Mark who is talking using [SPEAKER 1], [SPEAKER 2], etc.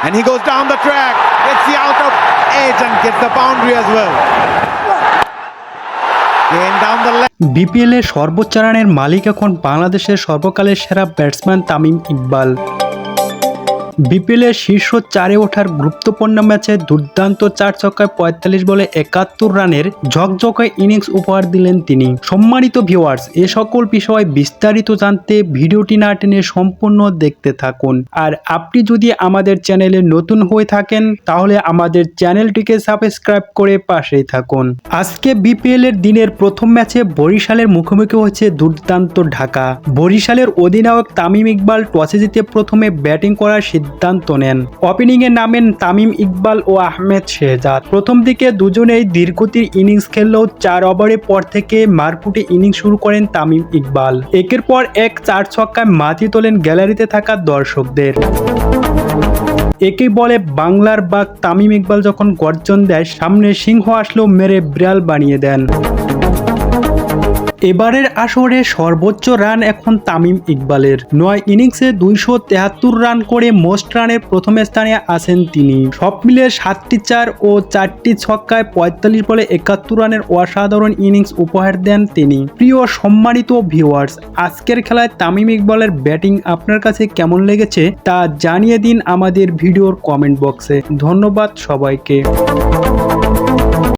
[SPEAKER 1] And he goes down the track, gets the out of edge and gets the boundary as well. Again down the left.
[SPEAKER 2] BPL এর সর্বোচ্চ রানের মালিক এখন বাংলাদেশের সর্বকালের সেরা batsman Tamim Iqbal. BPL এর শীর্ষ 4-এ ওঠার গুরুত্বপূর্ণ ম্যাচে দুর্দান্ত 4 ছক্কায় 45 বলে 71 রানের ঝকঝকে ইনিংস উপহার দিলেন তিনি। সম্মানিত ভিউয়ার্স, এ সকল বিষয় বিস্তারিত জানতে ভিডিওটি না টেনে সম্পূর্ণ দেখতে থাকুন। আর আপনি যদি আমাদের চ্যানেলে নতুন হয়ে থাকেন তাহলে আমাদের চ্যানেলটিকে সাবস্ক্রাইব করে পাশেই থাকুন। আজকে বিপিএল এর দিনের প্রথম ম্যাচে বরিশালের মুখোমুখি হয়েছে দুর্দান্ত ঢাকা। বরিশালের অধিনায়ক তামিম ইকবাল টসে জিতে প্রথমে ব্যাটিং করার সিদ্ধান্ত নেন। ওপেনিংয়ে নামেন তামিম ইকবাল ও আহমেদ শেহজাদ। প্রথম দিকে দুজনেই ধীরগতির ইনিংস খেললেও 4 ওভারের পর থেকে মারকুটে ইনিংস শুরু করেন তামিম ইকবাল। একের পর এক 4 ছক্কায় মাতিয়ে তোলেন গ্যালারিতে থাকা দর্শকদের। একেই বলে বাংলার বাঘ। তামিম ইকবাল যখন গর্জন দেয়, সামনে সিংহ আসলেও মেরে বিড়াল বানিয়ে দেন। এবারের আসরে সর্বোচ্চ রান এখন তামিম ইকবালের। 9 ইনিংসে 273 রান করে মোস্ট রানের প্রথম স্থানে আছেন তিনি। সব মিলে 7টি 4 ও 4টি ছক্কায় 45 বলে 71 রানের অসাধারণ ইনিংস উপহার দেন তিনি। প্রিয় সম্মানিত ভিউয়ার্স, আজকের খেলায় তামিম ইকবালের ব্যাটিং আপনার কাছে কেমন লেগেছে তা জানিয়ে দিন আমাদের ভিডিওর কমেন্ট বক্সে। ধন্যবাদ সবাইকে।